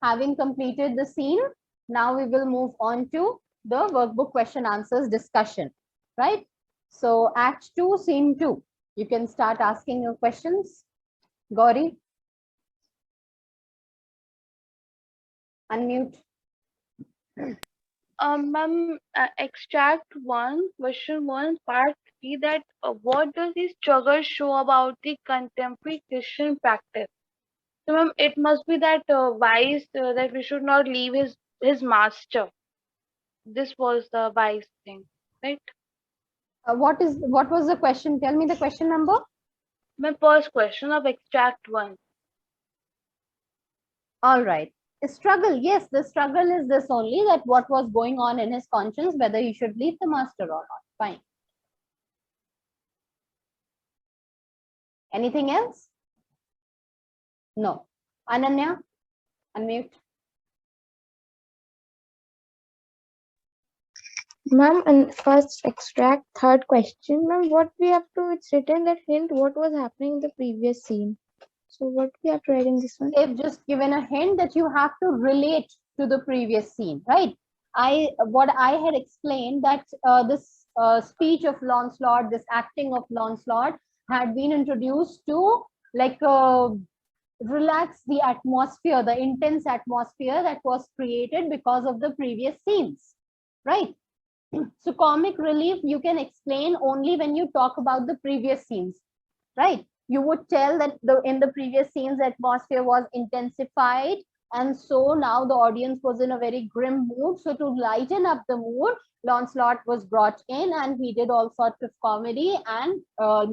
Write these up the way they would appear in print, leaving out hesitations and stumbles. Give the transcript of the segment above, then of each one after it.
Having completed the scene, now we will move on to the workbook question answers discussion, right? So Act 2, Scene 2. You can start asking your questions. Gauri, unmute. Ma'am, extract 1, question 1, part 3, that what does this struggle show about the contemporary Christian practice? So, ma'am, it must be that wise that we should not leave his master. This was the wise thing, right? What was the question? Tell me the question number. My first question of extract 1. All right. The struggle, yes, the struggle is this only, that what was going on in his conscience, whether he should leave the master or not. Fine. Anything else? No. Ananya, unmute. Ma'am, and first extract, third question. Ma'am, what we have to, it's written that hint what was happening in the previous scene. So what we have to write in this one? They've just given a hint that you have to relate to the previous scene, right? What I had explained that this speech of Lancelot, this acting of Lancelot had been introduced to like relax the atmosphere, the intense atmosphere that was created because of the previous scenes, right? So comic relief you can explain only when you talk about the previous scenes, right? You would tell that in the previous scenes the atmosphere was intensified, and so now the audience was in a very grim mood. So to lighten up the mood, Lancelot was brought in and he did all sorts of comedy and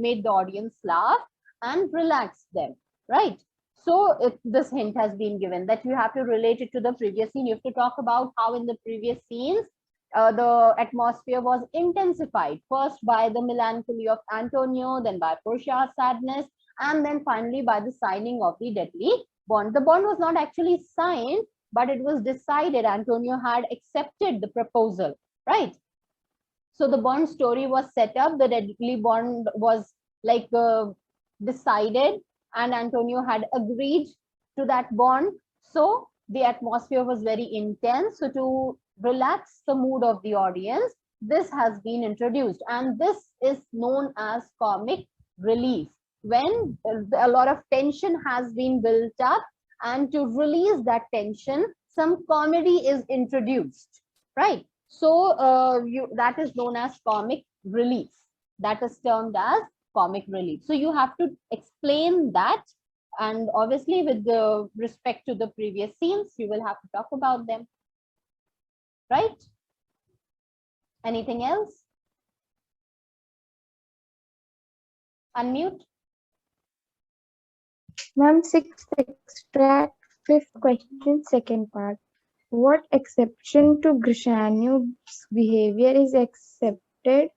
made the audience laugh and relax them, right? So this hint has been given that you have to relate it to the previous scene. You have to talk about how in the previous scenes the atmosphere was intensified, first by the melancholy of Antonio, then by Portia's sadness, and then finally by the signing of the deadly bond. The bond was not actually signed, but it was decided. Antonio had accepted the proposal, right? So the bond story was set up, the deadly bond was like decided, and Antonio had agreed to that bond. So the atmosphere was very intense. So to relax the mood of the audience, this has been introduced, and this is known as comic relief. When a lot of tension has been built up, and to release that tension, some comedy is introduced, right? So that is known as comic relief. That is termed as comic relief. So you have to explain that, and obviously with the respect to the previous scenes, you will have to talk about them, right? Anything else? Unmute. Ma'am, sixth extract, fifth question, second part. What exception to Grishanyu's behavior is accepted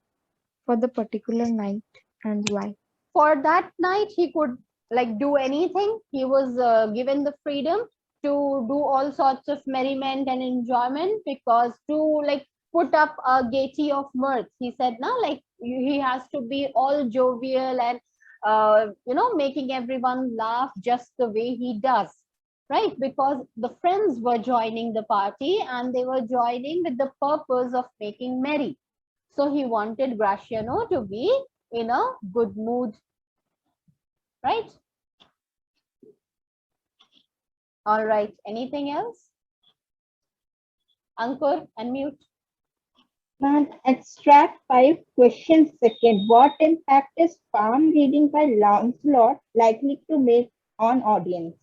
for the particular night and why? For that night, he could like do anything. He was given the freedom to do all sorts of merriment and enjoyment, because to like put up a gaiety of mirth, he said now, like he has to be all jovial and making everyone laugh just the way he does, right? Because the friends were joining the party and they were joining with the purpose of making merry. So he wanted Gratiano to be in a good mood, right? All right, anything else? Ankur, unmute. And extract 5, question second. What impact is palm reading by Lancelot likely to make on audience?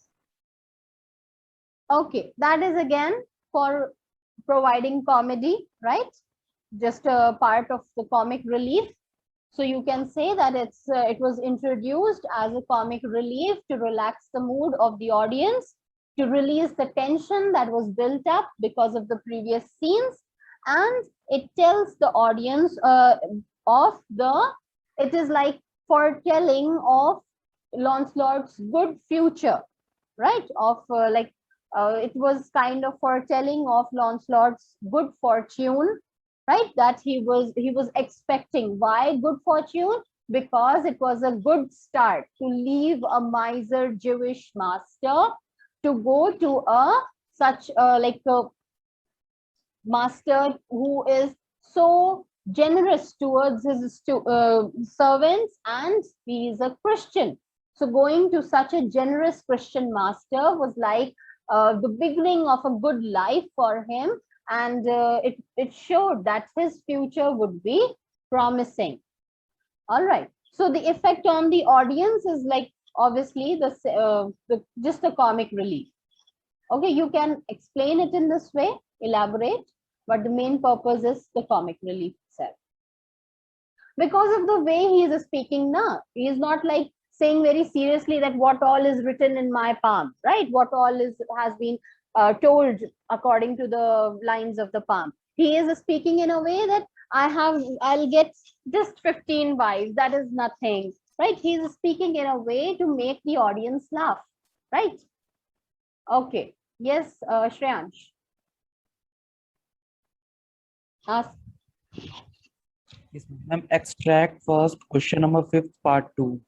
Okay, that is again for providing comedy, right? Just a part of the comic relief. So you can say that it was introduced as a comic relief to relax the mood of the audience, to release the tension that was built up because of the previous scenes, and it tells the audience it is like foretelling of Lancelot's good future, right? It was kind of foretelling of Lancelot's good fortune, right? That he was expecting. Why good fortune? Because it was a good start to leave a miser Jewish master to go to a such like a master who is so generous towards his servants, and he is a Christian. So going to such a generous Christian master was like the beginning of a good life for him, and it showed that his future would be promising. All right. So the effect on the audience is like obviously the just a comic relief. Okay, you can explain it in this way, elaborate, but the main purpose is the comic relief itself. Because of the way he is speaking now, he is not like saying very seriously that what all is written in my palm, right? What all has been told according to the lines of the palm. He is speaking in a way that I'll get just 15 wives, that is nothing, right? He is speaking in a way to make the audience laugh, right? Okay. Yes, Shreyansh. Ask. Yes, ma'am. Extract first question number 5th part 2.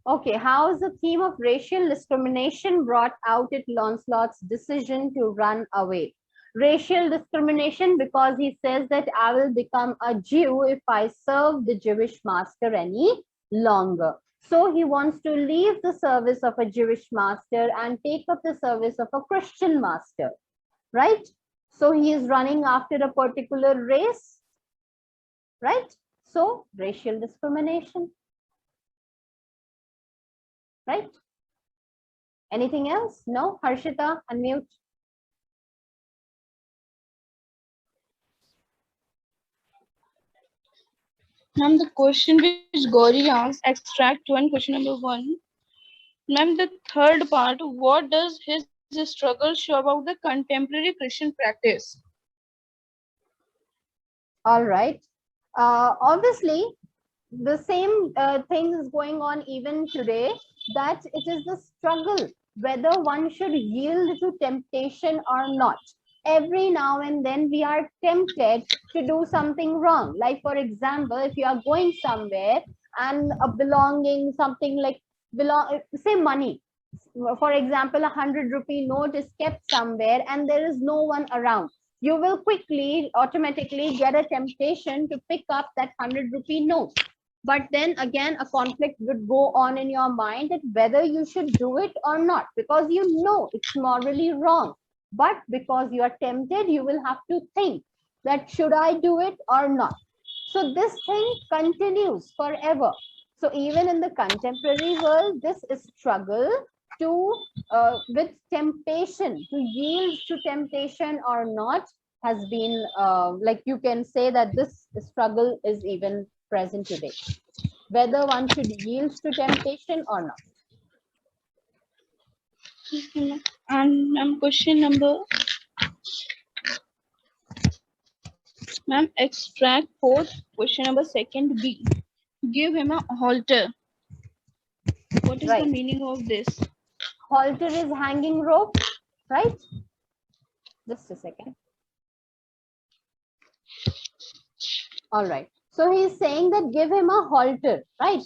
Okay, how is the theme of racial discrimination brought out at Lancelot's decision to run away? Racial discrimination because he says that I will become a Jew if I serve the Jewish master any longer. So he wants to leave the service of a Jewish master and take up the service of a Christian master, right? So he is running after a particular race, right? So racial discrimination. Right? Anything else? No? Harshita, unmute. Ma'am, the question which Gauri asked, extract 1, question number 1. Ma'am, the third part, what does his struggle show about the contemporary Christian practice? All right. Obviously, the same thing is going on even today, that it is the struggle whether one should yield to temptation or not. Every now and then we are tempted to do something wrong. Like for example, if you are going somewhere and a belonging, something like say money. For example, 100 rupee note is kept somewhere and there is no one around. You will quickly, automatically get a temptation to pick up that 100 rupee note. But then again, a conflict would go on in your mind that whether you should do it or not, because you know it's morally wrong. But because you are tempted, you will have to think that should I do it or not? So this thing continues forever. So even in the contemporary world, this is struggle to with temptation, to yield to temptation or not, has been like you can say that this struggle is even present today, whether one should yield to temptation or not. And ma'am, question number, ma'am, extract 4th, question number 2nd B. Give him a halter. What is the meaning of this? Halter is hanging rope, right? Just a second. All right. So he's saying that give him a halter, right?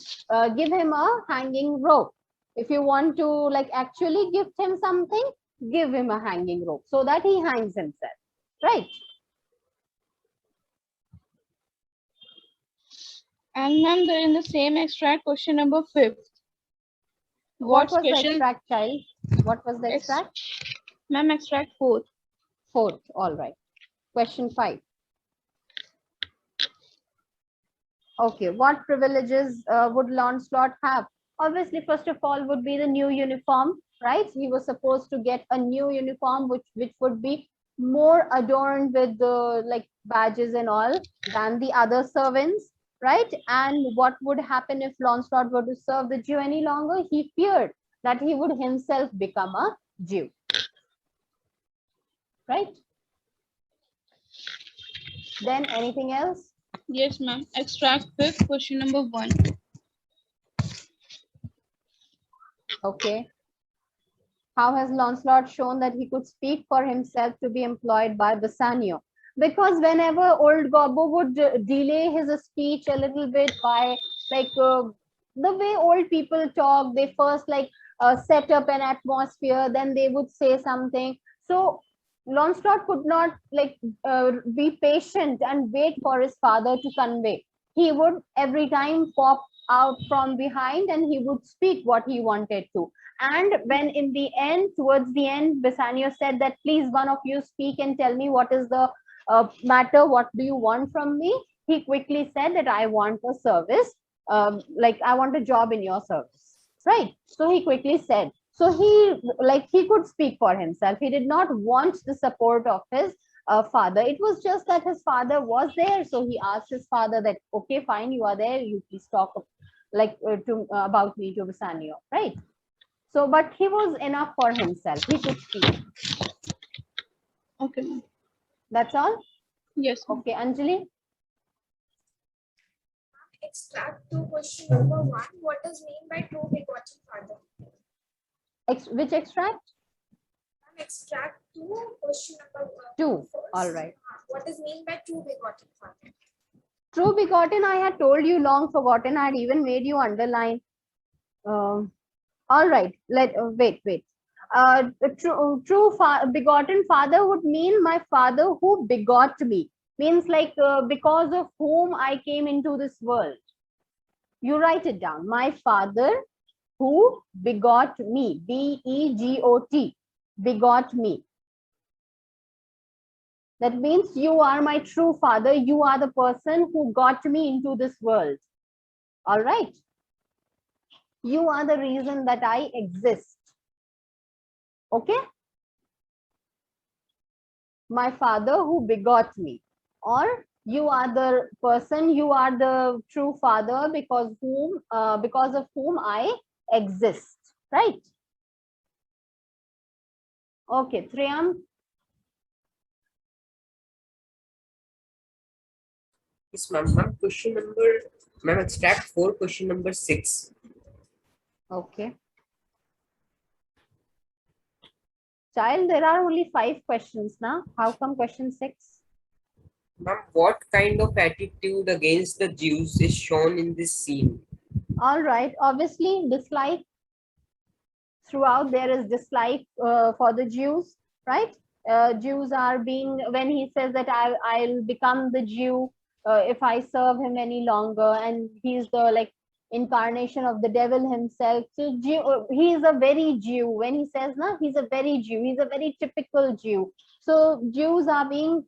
Give him a hanging rope. If you want to like actually gift him something, give him a hanging rope so that he hangs himself, right? And ma'am, they're in the same extract, question number 5th. What was the extract, child? What was the extract? Ma'am, extract 4th. 4th, all right. Question 5. Okay, what privileges would Lancelot have? Obviously, first of all, would be the new uniform, right? He was supposed to get a new uniform, which would be more adorned with the like badges and all than the other servants, right? And what would happen if Lancelot were to serve the Jew any longer? He feared that he would himself become a Jew, right? Then anything else? Yes, ma'am. Extract 5th, question number 1. Okay. How has Lancelot shown that he could speak for himself to be employed by Bassanio? Because whenever old Gobbo would delay his speech a little bit by like the way old people talk, they first like set up an atmosphere, then they would say something. So Lancelot could not like be patient and wait for his father to convey. He would every time pop out from behind and he would speak what he wanted to. And when in the end, towards the end, Bassanio said that please one of you speak and tell me what is the matter, what do you want from me? He quickly said that I want a service, like I want a job in your service, right? So he quickly said, so he could speak for himself. He did not want the support of his father. It was just that his father was there, so he asked his father that, okay, fine, you are there, you please talk about me to Bassanio, right? So, but he was enough for himself. He could speak. Okay, ma'am. That's all. Yes, ma'am. Okay, Anjali. Extract 2, question number 1. What is meant by true begotten father? Which extract? Extract 2, question number 2. first. All right. What is meant by true begotten father? True begotten, I had told you, long forgotten. I had even made you underline. All right. Wait. Begotten father would mean my father who begot me. Means like because of whom I came into this world. You write it down. My father who begot me. B-E-G-O-T. Begot me. That means you are my true father. You are the person who got me into this world. All right. You are the reason that I exist. Okay. My father who begot me. Or you are the person, you are the true father because of whom I exist. Right. Okay, Triyam. Yes, ma'am. Ma'am, extract 4, question number 6. Okay. Child, there are only 5 questions now. How come question 6? Ma'am, what kind of attitude against the Jews is shown in this scene? All right. Obviously, dislike. Throughout there is dislike for the Jews, right? Jews are being, when he says that I'll become the Jew if I serve him any longer, and he's the like incarnation of the devil himself. So he is a very Jew. When he says na, he's a very Jew. He's a very typical Jew. So Jews are being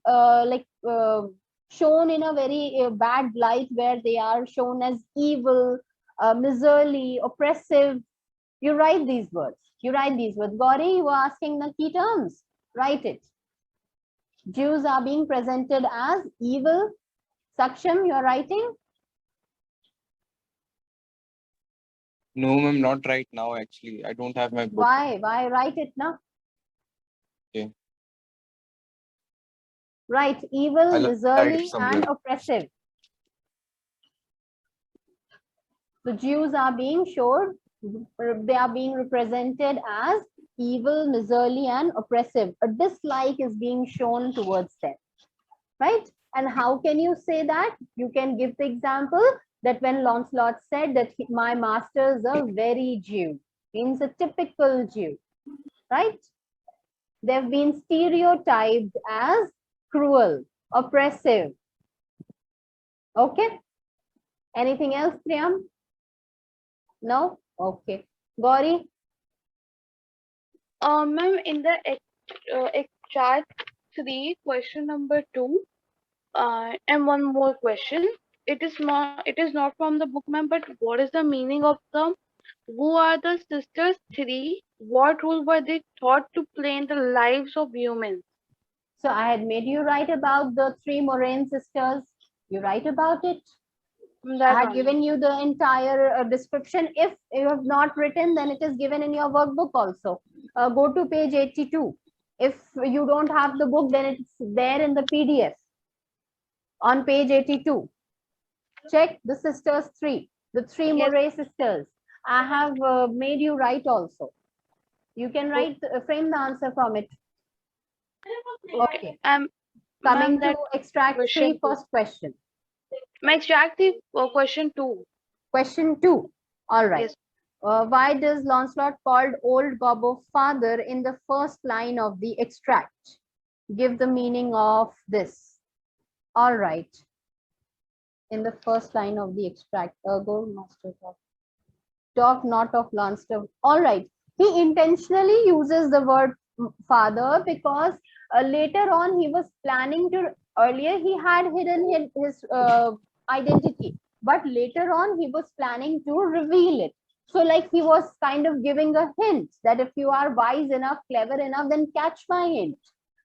shown in a very bad light, where they are shown as evil, miserly, oppressive. You write these words. You write these words. Gauri, you are asking the key terms. Write it. Jews are being presented as evil. Saksham, you are writing? No, ma'am, not right now, actually. I don't have my book. Why? Why write it now? Okay. Write evil, I'll write miserly, it somewhere. and oppressive. The Jews are being shown, they are being represented as evil, miserly, and oppressive. A dislike is being shown towards them, right? And how can you say that? You can give the example that when Lancelot said that my master is a very Jew, means a typical Jew, right? They've been stereotyped as cruel, oppressive. Okay. Anything else, Priyam? No? Okay. Gauri? Ma'am, in the extract 3, question number 2, and one more question. It is not from the book, ma'am, but what is the meaning of the who are the sisters 3? What role were they thought to play in the lives of humans? So I had made you write about the 3 Moraine sisters. You write about it. I had given you the entire description. If you have not written, then it is given in your workbook also. Go to page 82. If you don't have the book, then it's there in the PDF on page 82. Check the sisters 3, the 3 Yes. Moray sisters. I have made you write also. You can write, frame the answer from it. Okay. Coming to extract 3, first question. My extract 3, question 2. Question 2. All right. Yes. Why does Lancelot called old Gobbo father in the first line of the extract? Give the meaning of this. All right. In the first line of the extract, go master talk not of Lancelot. All right. He intentionally uses the word father because later on he was planning to, earlier he had hidden his identity, but later on he was planning to reveal it. So like he was kind of giving a hint that if you are wise enough, clever enough, then catch my hint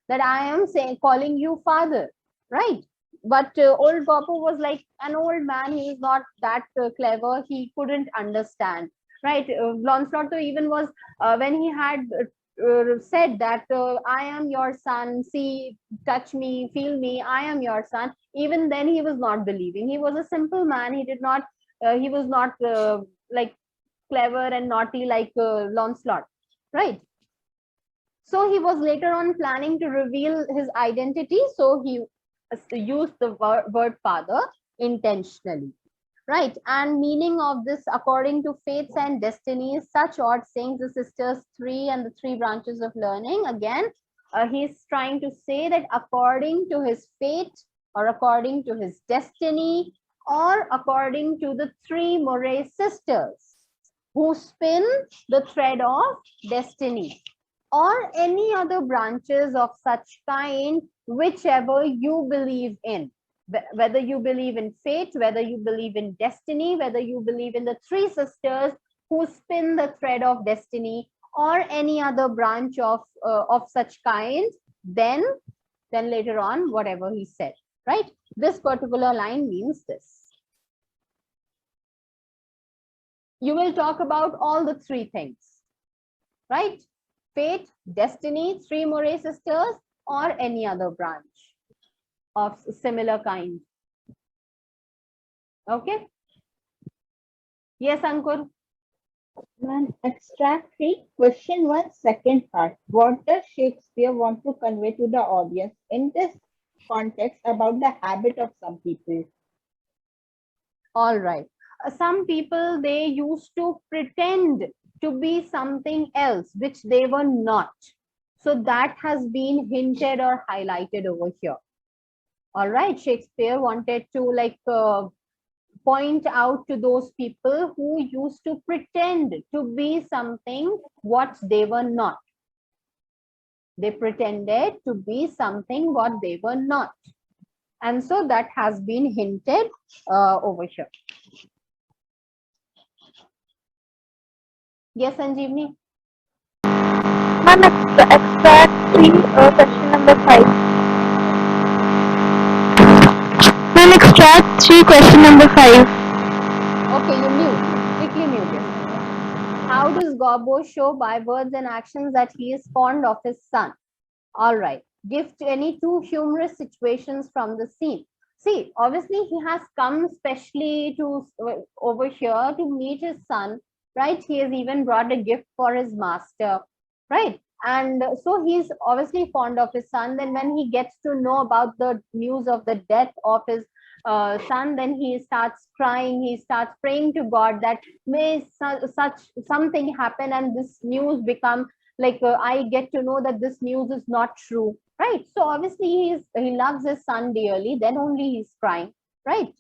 that I am saying, calling you father, right? But old Goppo was like an old man. He was not that clever. He couldn't understand, right? Lancelot even was when he had said that I am your son. See, touch me, feel me. I am your son. Even then, he was not believing. He was a simple man. He did not. He was not like clever and naughty like Lancelot, right? So he was later on planning to reveal his identity. So he used the word father intentionally, right? And meaning of this, according to fates and destinies, such odd sayings, the sisters three and the three branches of learning. Again, he's trying to say that according to his fate or according to his destiny or according to the three Moray sisters who spin the thread of destiny, or any other branches of such kind, whichever you believe in. Whether you believe in fate, whether you believe in destiny, whether you believe in the three sisters who spin the thread of destiny, or any other branch of such kind, then later on, whatever he said, right? This particular line means this. You will talk about all the three things, right? Fate, destiny, three Moray sisters, or any other branch of similar kind. Okay? Yes, Ankur? And extract 3, question 1, second part. What does Shakespeare want to convey to the audience in this context about the habit of some people? All right. Some people, they used to pretend to be something else, which they were not. So that has been hinted or highlighted over here. All right. Shakespeare wanted to like point out to those people who used to pretend to be something what they were not. They pretended to be something what they were not. And so that has been hinted over here. Yes, Sanjeevni? Ma'am, extract 3, question number 5. Ma'am, extract 3, question number 5. Okay, you mute. Quickly mute yourself. How does Gobbo show by words and actions that he is fond of his son? All right. Give any two humorous situations from the scene. See, obviously he has come specially to over here to meet his son, right? He has even brought a gift for his master, right? And so he's obviously fond of his son. Then when he gets to know about the news of the death of his son, then he starts crying. He starts praying to God that may such something happen and this news become like I get to know that this news is not true, right? So obviously he loves his son dearly. Then only he's crying, right?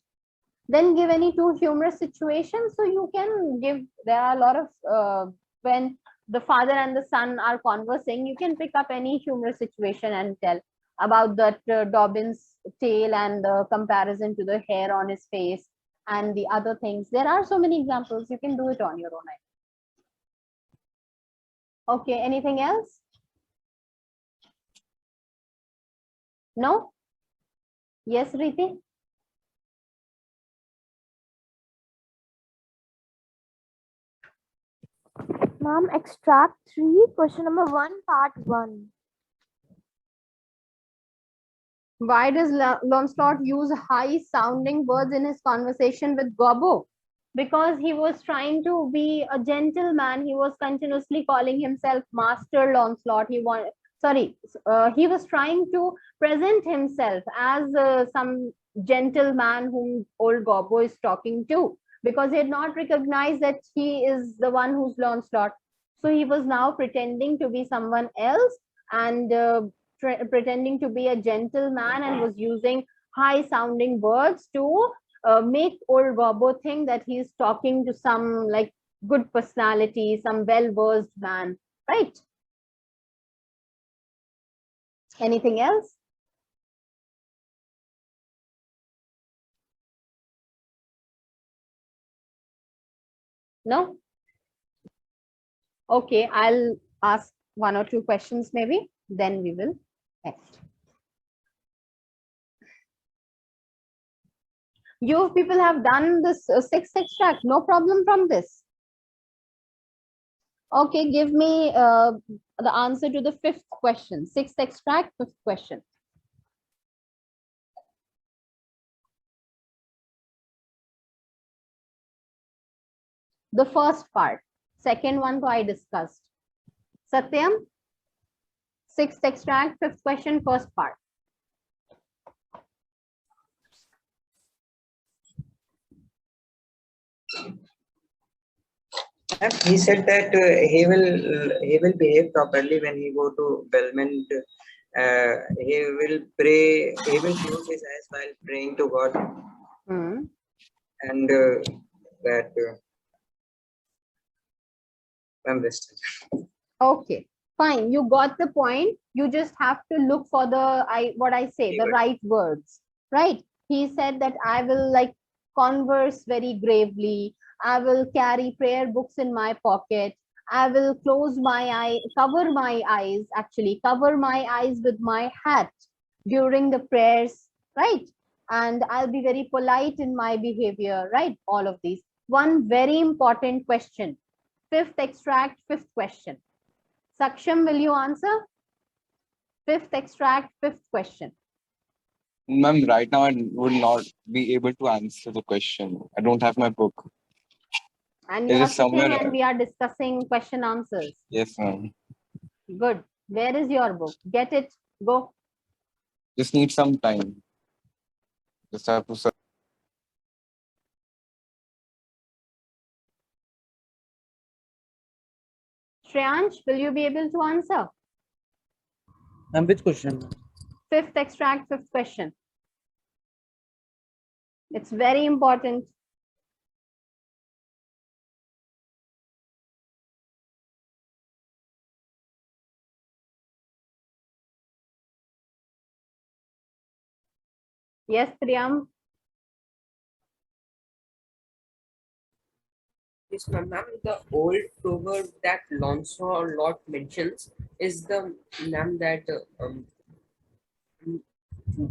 Then give any two humorous situations. So you can give. There are a lot of when the father and the son are conversing. You can pick up any humorous situation and tell about that Dobbin's tail and the comparison to the hair on his face and the other things. There are so many examples. You can do it on your own. Okay, anything else? No? Yes, Riti? Ma'am, extract 3, question number 1, part 1. Why does Lancelot use high sounding words in his conversation with Gobbo? Because he was trying to be a gentleman. He was continuously calling himself Master Lancelot. He was trying to present himself as some gentleman whom old Gobbo is talking to. because he had not recognized that he is the one who's Lancelot. So he was now pretending to be someone else and pretending to be a gentleman, and was using high sounding words to make old Gobbo think that he's talking to some like good personality, some well-versed man, right? Anything else? No? Okay, I'll ask one or two questions maybe, then we will next. You people have done this sixth extract, no problem from this. Okay, give me the answer to the fifth question. Sixth extract, fifth question. The first part. Second one I discussed. Satyam, sixth extract, fifth question, first part. He said that he will behave properly when he go to Belmont. He will pray. He will close his eyes while praying to God, and that I'm rested. Okay, fine. You got the point. You just have to look for the the right words, right? He said that I will like converse very gravely. I will carry prayer books in my pocket. I will close my eye, cover my eyes, actually cover my eyes with my hat during the prayers, right? And I'll be very polite in my behavior, right? All of these. One very important question. Fifth extract, fifth question. Saksham, will you answer? Fifth extract, fifth question. Ma'am, right now I would not be able to answer the question. I don't have my book. And you Is are it somewhere? sitting and we are discussing question answers. Yes, ma'am. Good. Where is your book? Get it. Go. Just need some time. Just have to search. Shreyansh, will you be able to answer? And which question? Fifth extract, fifth question. It's very important. Yes, Priyam. Yes, ma'am. The old proverb that Lancelot mentions is the ma'am that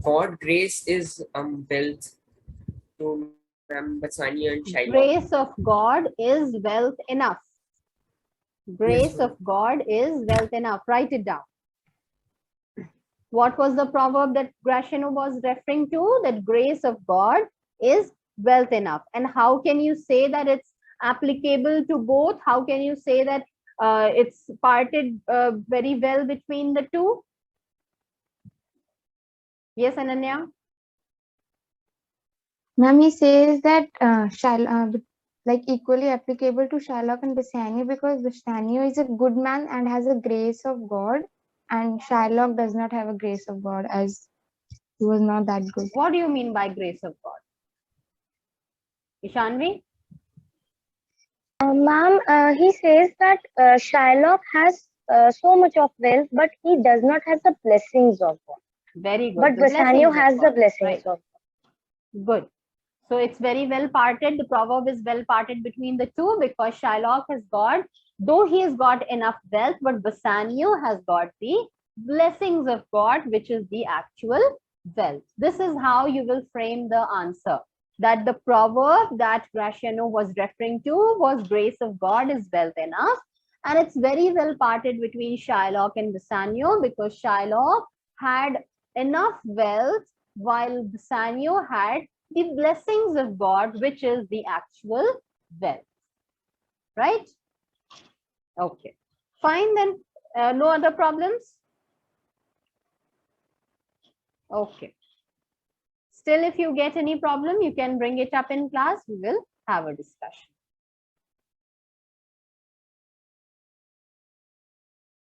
God grace is wealth to ma'am Basani and Shylock. Grace of God is wealth enough. Grace of God is wealth enough. Write it down. What was the proverb that Gratiano was referring to? That grace of God is wealth enough. And how can you say that it's applicable to both? How can you say that it's parted very well between the two? Yes, Ananya? Ma'am, he says that like equally applicable to Shylock and Bassanio, because Bassanio is a good man and has a grace of God, and Shylock does not have a grace of God, as he was not that good. What do you mean by grace of God? Ishanvi? Ma'am, he says that Shylock has so much of wealth, but he does not have the blessings of God. Very good. But Bassanio has the blessings of God. Good. So it's very well parted. The proverb is well parted between the two, because Shylock has got, though he has got enough wealth, but Bassanio has got the blessings of God, which is the actual wealth. This is how you will frame the answer. That the proverb that Gratiano was referring to was grace of God is wealth enough. And it's very well parted between Shylock and Bassanio, because Shylock had enough wealth while Bassanio had the blessings of God, which is the actual wealth. Right? Okay. Fine then. No other problems? Okay. Still, if you get any problem, you can bring it up in class. We will have a discussion.